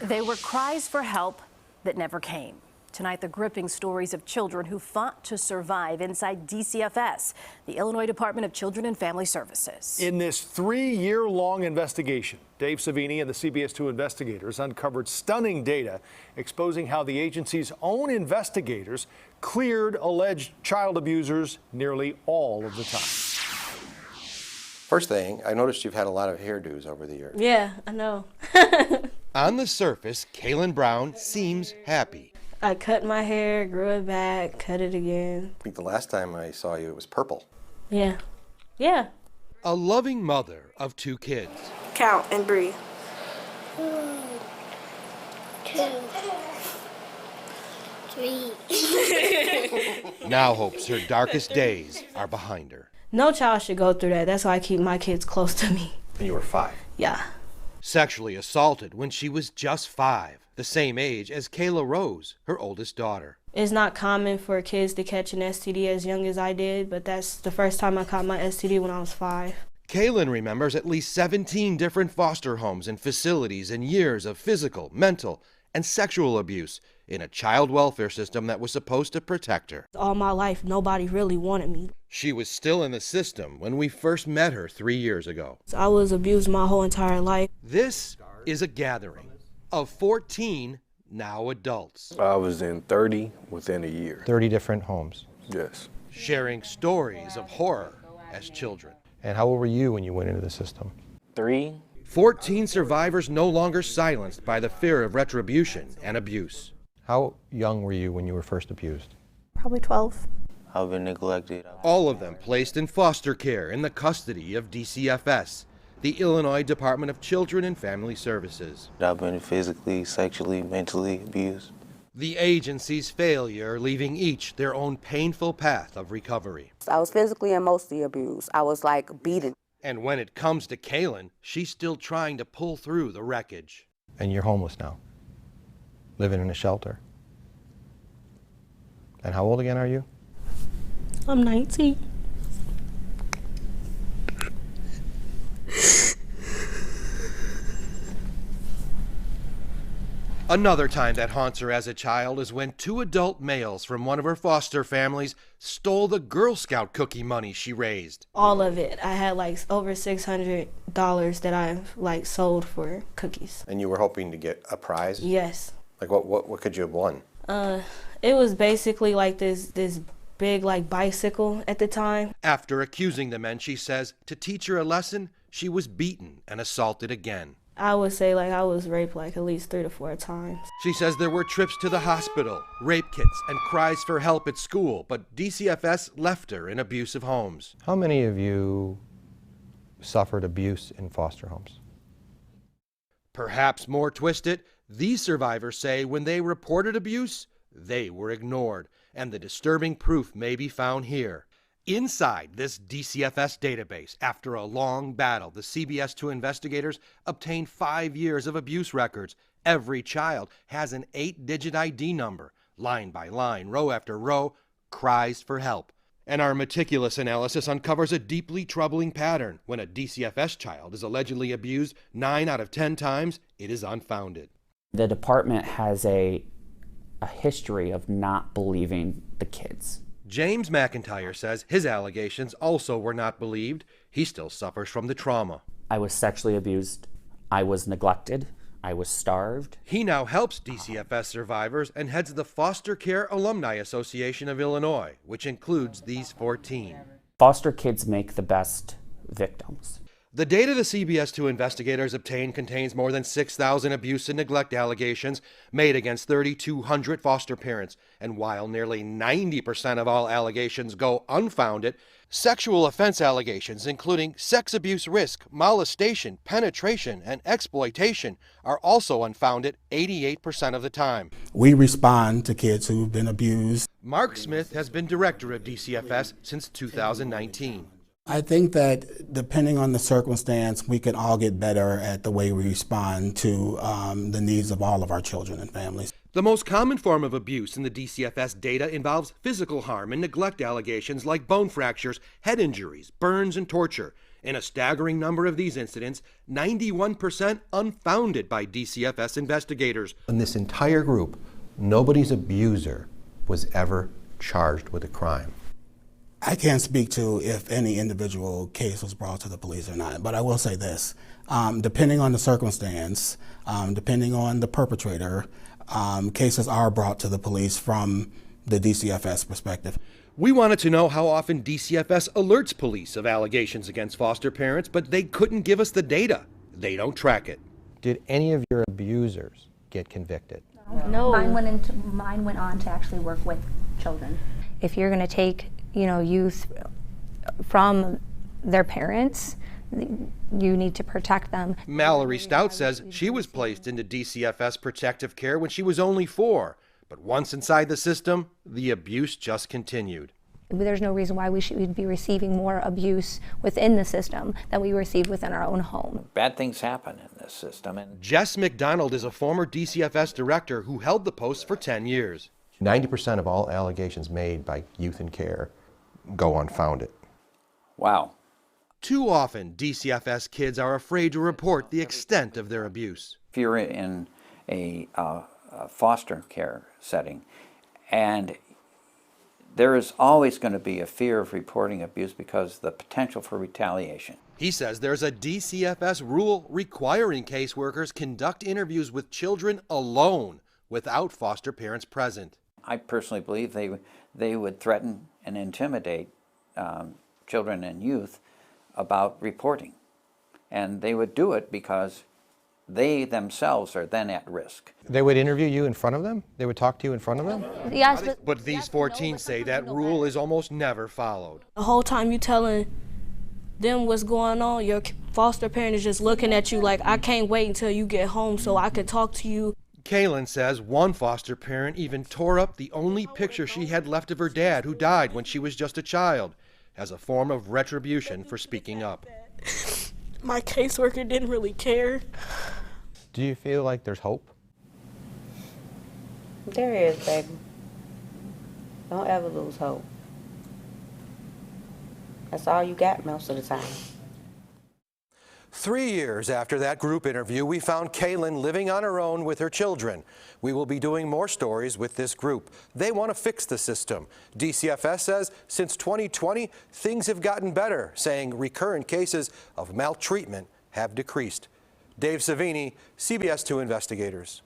They were cries for help that never came. Tonight, the gripping stories of children who fought to survive inside DCFS, the Illinois Department of Children and Family Services. In this 3-year-long investigation, Dave Savini and the CBS 2 investigators uncovered stunning data exposing how the agency's own investigators cleared alleged child abusers nearly all of the time. First thing, I noticed you've had a lot of hairdos over the years. Yeah, I know. On the surface, Kaylin Brown seems happy. I cut my hair, grew it back, cut it again. I think the last time I saw you, it was purple. Yeah. Yeah. A loving mother of 2 kids. Count and breathe. 1, 2, 3. Now hopes her darkest days are behind her. No child should go through that. That's why I keep my kids close to me. And you were 5. Yeah. Sexually assaulted when she was just 5, the same age as Kayla Rose, her oldest daughter. It's not common for kids to catch an STD as young as I did, but that's the first time I caught my STD when I was 5. Kaylin remembers at least 17 different foster homes and facilities and years of physical, mental, and sexual abuse in a child welfare system that was supposed to protect her. All my life, nobody really wanted me. She was still in the system when we first met her 3 years ago. I was abused my whole entire life. This is a gathering of 14 now adults. I was in 30 within a year. 30 different homes. Yes. Sharing stories of horror as children. And how old were you when you went into the system? 3. 14 survivors no longer silenced by the fear of retribution and abuse. How young were you when you were first abused? Probably 12. I've been neglected. All of them placed in foster care in the custody of DCFS, the Illinois Department of Children and Family Services. I've been physically, sexually, mentally abused. The agency's failure leaving each their own painful path of recovery. I was physically and emotionally abused. I was like beaten. And when it comes to Kaylin, she's still trying to pull through the wreckage. And you're homeless now, living in a shelter. And how old again are you? I'm 19. Another time that haunts her as a child is when 2 adult males from one of her foster families stole the Girl Scout cookie money she raised. All of it. I had like over $600 that I've sold for cookies. And you were hoping to get a prize? Yes. Like what could you have won? It was basically like this big bicycle at the time. After accusing the men, she says, to teach her a lesson, she was beaten and assaulted again. I would say I was raped at least 3 to 4 times. She says there were trips to the hospital, rape kits, and cries for help at school, but DCFS left her in abusive homes. How many of you suffered abuse in foster homes? Perhaps more twisted, these survivors say when they reported abuse, they were ignored, and the disturbing proof may be found here. Inside this DCFS database, after a long battle, the CBS 2 investigators obtained 5 years of abuse records. Every child has an 8-digit ID number. Line by line, row after row, cries for help. And our meticulous analysis uncovers a deeply troubling pattern. When a DCFS child is allegedly abused 9 out of 10 times, it is unfounded. The department has a history of not believing the kids. James McIntyre says his allegations also were not believed. He still suffers from the trauma. I was sexually abused. I was neglected. I was starved. He now helps DCFS survivors and heads the Foster Care Alumni Association of Illinois, which includes these 14. Foster kids make the best victims. The data the CBS 2 investigators obtained contains more than 6,000 abuse and neglect allegations made against 3,200 foster parents. And while nearly 90% of all allegations go unfounded, sexual offense allegations, including sex abuse risk, molestation, penetration, and exploitation, are also unfounded 88% of the time. We respond to kids who've been abused. Mark Smith has been director of DCFS since 2019. I think that depending on the circumstance, we can all get better at the way we respond to the needs of all of our children and families. The most common form of abuse in the DCFS data involves physical harm and neglect allegations like bone fractures, head injuries, burns, and torture. In a staggering number of these incidents, 91% unfounded by DCFS investigators. In this entire group, nobody's abuser was ever charged with a crime. I can't speak to if any individual case was brought to the police or not, but I will say this. Depending on the circumstance, depending on the perpetrator, cases are brought to the police from the DCFS perspective. We wanted to know how often DCFS alerts police of allegations against foster parents, but they couldn't give us the data. They don't track it. Did any of your abusers get convicted? No. Mine went on to actually work with children. If you're going to take, youth from their parents, you need to protect them. Mallory Stout says she was placed into DCFS protective care when she was only 4. But once inside the system, the abuse just continued. There's no reason why we should be receiving more abuse within the system than we receive within our own home. Bad things happen in this system. And Jess McDonald is a former DCFS director who held the post for 10 years. 90% of all allegations made by youth in care go unfounded. Wow. Too often, DCFS kids are afraid to report the extent of their abuse. If you're in a foster care setting, and there is always going to be a fear of reporting abuse because the potential for retaliation. He says there's a DCFS rule requiring caseworkers conduct interviews with children alone without foster parents present. I personally believe they would threaten and intimidate children and youth about reporting. And they would do it because they themselves are then at risk. They would interview you in front of them? They would talk to you in front of them? Yes, But these 14 say that rule is almost never followed. The whole time you telling them what's going on, your foster parent is just looking at you like, I can't wait until you get home so I can talk to you. Kaylin says one foster parent even tore up the only picture she had left of her dad, who died when she was just a child, as a form of retribution for speaking up. My caseworker didn't really care. Do you feel like there's hope? There is, baby. Don't ever lose hope. That's all you got most of the time. 3 years after that group interview, we found Kaylin living on her own with her children. We will be doing more stories with this group. They want to fix the system. DCFS says since 2020, things have gotten better, saying recurrent cases of maltreatment have decreased. Dave Savini, CBS 2 Investigators.